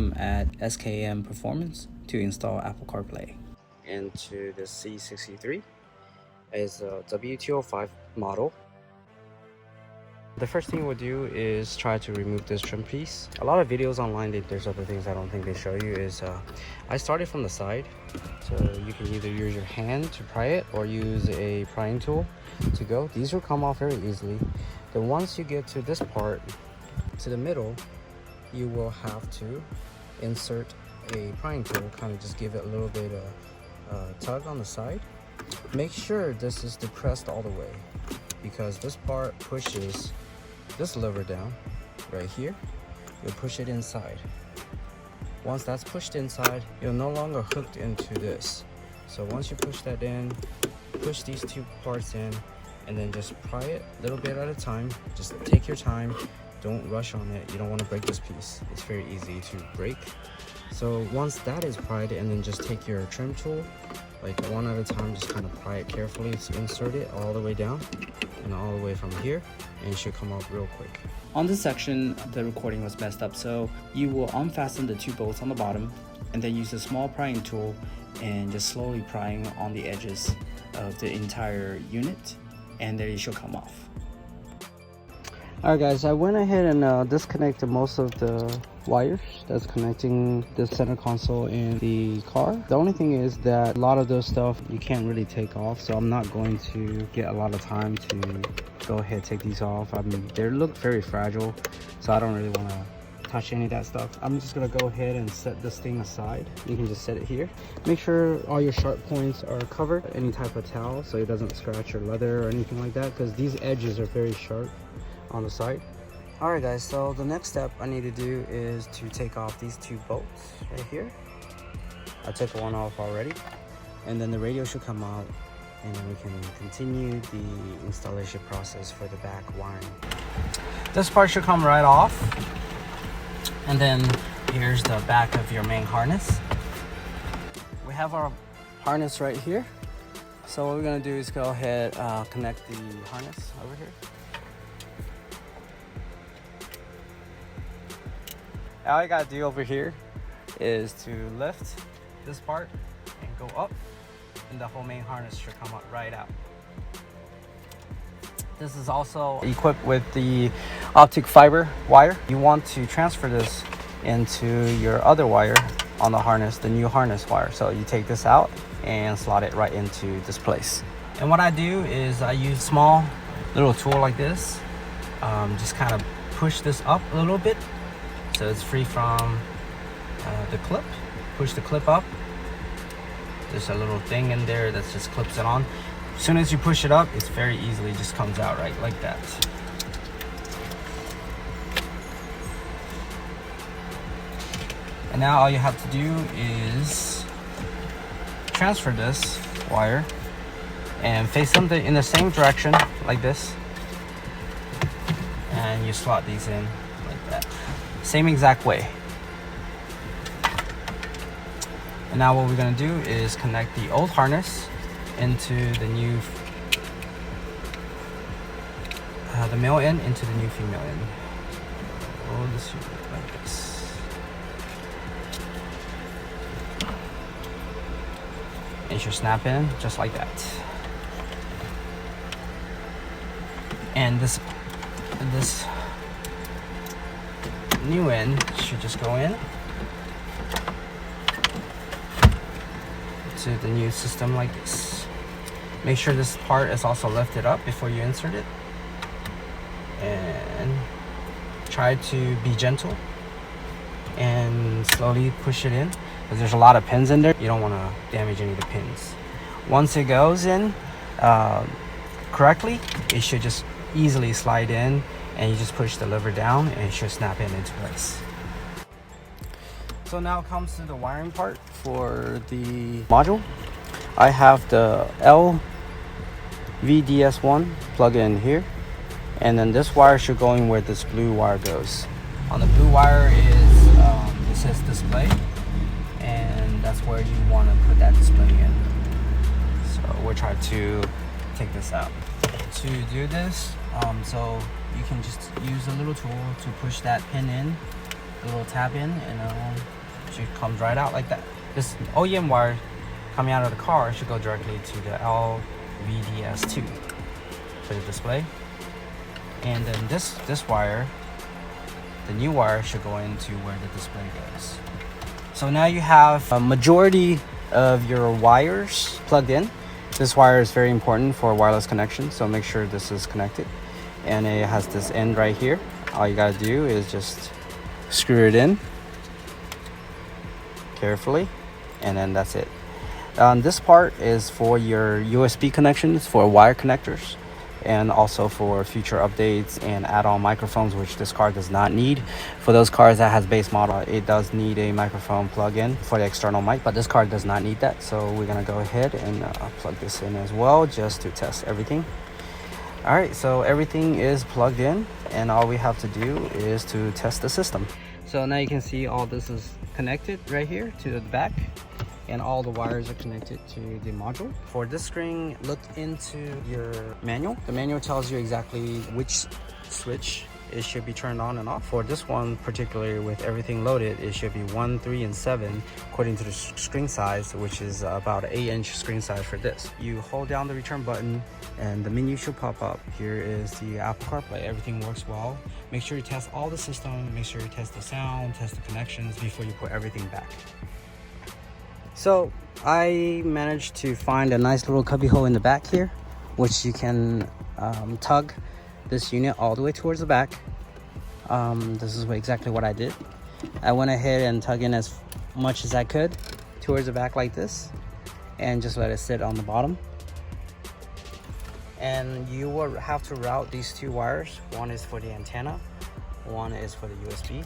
I'm at SKM Performance to install Apple Carplay. Into the C63 is a W205 model. The first thing we'll do is try to remove this trim piece. A lot of videos online, there's other things I don't think they show you, is I started from the side. So you can either use your hand to pry it or use a prying tool to go. These will come off very easily. Then once you get to this part, to the middle, you will have to insert a prying tool, kind of just give it a little bit of tug on the side. Make sure this is depressed all the way, because this part pushes this lever down right here. You'll push it inside. Once that's pushed inside, you're no longer hooked into this. So once you push that in, push these two parts in, and then just pry it a little bit at a time. Just take your time. Don't rush on it. You don't want to break this piece. It's very easy to break. So once that is pried, and then just take your trim tool, like one at a time, just kind of pry it carefully, insert it all the way down and all the way from here, and it should come out real quick. On this section, the recording was messed up, so you will unfasten the two bolts on the bottom and then use a small prying tool and just slowly prying on the edges of the entire unit, and then it should come off. Alright guys, I went ahead and disconnected most of the wires that's connecting the center console in the car. The only thing is that a lot of those stuff you can't really take off, so I'm not going to get a lot of time to go ahead and take these off. I mean, they look very fragile, so I don't really want to touch any of that stuff. I'm just going to go ahead and set this thing aside. You can just set it here. Make sure all your sharp points are covered, any type of towel, so it doesn't scratch your leather or anything like that, because these edges are very sharp on the side. Alright guys, so the next step I need to do is to take off these two bolts right here. I took one off already, and then the radio should come out, and then we can continue the installation process for the back wiring. This part should come right off, and then here's the back of your main harness. We have our harness right here, so what we're going to do is go ahead connect the harness over here. All you gotta do over here is to lift this part and go up, and the whole main harness should come right out. This is also equipped with the optic fiber wire. You want to transfer this into your other wire on the harness, the new harness wire. So you take this out and slot it right into this place. And what I do is I use small little tool like this, just kind of push this up a little bit, so it's free from the clip. Push the clip up. There's a little thing in there that just clips it on. As soon as you push it up, it's very easily just comes out right like that. And now all you have to do is transfer this wire and face them in the same direction like this, and you slot these in like that. Same exact way. And now what we're going to do is connect the old harness into the new the male end into the new female end. Oh, this should look like this. It should snap in just like that. And this new end should just go in to the new system like this. Make sure this part is also lifted up before you insert it, and try to be gentle and slowly push it in, because there's a lot of pins in there. You don't want to damage any of the pins. Once it goes in correctly, it should just easily slide in, and you just push the lever down and it should snap into place. So now comes to the wiring part for the module. I have the LVDS1 plug in here, and then this wire should go in where this blue wire goes. On the blue wire is it says display, and that's where you want to put that display in. So we'll try to take this out. To do this, so you can just use a little tool to push that pin in, a little tap in, and comes right out like that. This OEM wire coming out of the car should go directly to the LVDS2 for the display. And then this wire, the new wire, should go into where the display goes. So now you have a majority of your wires plugged in. This wire is very important for wireless connection, so make sure this is connected. And it has this end right here. All you gotta do is just screw it in carefully, and then that's it. This part is for your USB connections, for wire connectors, and also for future updates and add-on microphones, which this car does not need. For those cars that has base model, it does need a microphone plug-in for the external mic, but this car does not need that. So we're gonna go ahead and plug this in as well, just to test everything. All right, so everything is plugged in, and all we have to do is to test the system. So now you can see all this is connected right here to the back, and all the wires are connected to the module. For this screen, look into your manual. The manual tells you exactly which switch it should be turned on and off. For this one, particularly with everything loaded, it should be 1, 3, and 7 according to the screen size, which is about an 8-inch screen size for this. You hold down the return button and the menu should pop up. Here is the Apple CarPlay. Everything works well. Make sure you test all the system, make sure you test the sound, test the connections before you put everything back. So I managed to find a nice little cubby hole in the back here, which you can tug this unit all the way towards the back. This is exactly what I did. I went ahead and tugged in as much as I could towards the back like this, and just let it sit on the bottom. And you will have to route these two wires. One is for the antenna, one is for the USB.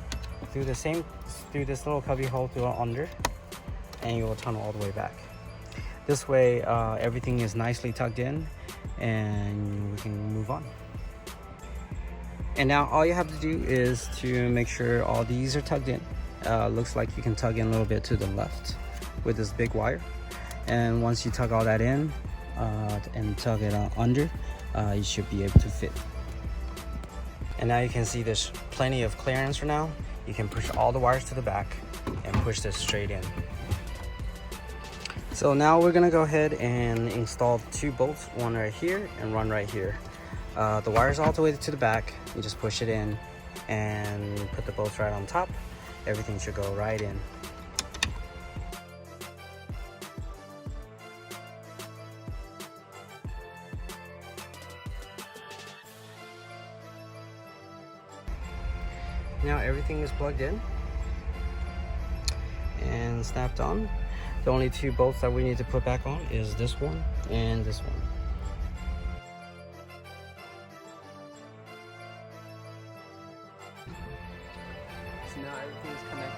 Through this little cubby hole through under, and you will tunnel all the way back. This way everything is nicely tugged in and we can move on. And now all you have to do is to make sure all these are tugged in. Looks like you can tug in a little bit to the left with this big wire, and once you tug all that in and tug it under, you should be able to fit. And now you can see there's plenty of clearance for now. You can push all the wires to the back and push this straight in. So now we're gonna go ahead and install 2 bolts, one right here and one right here. The wires all the way to the back. You just push it in and put the bolts right on top. Everything should go right in. Now everything is plugged in and snapped on. The only 2 bolts that we need to put back on is this one and this one. So now everything is connected.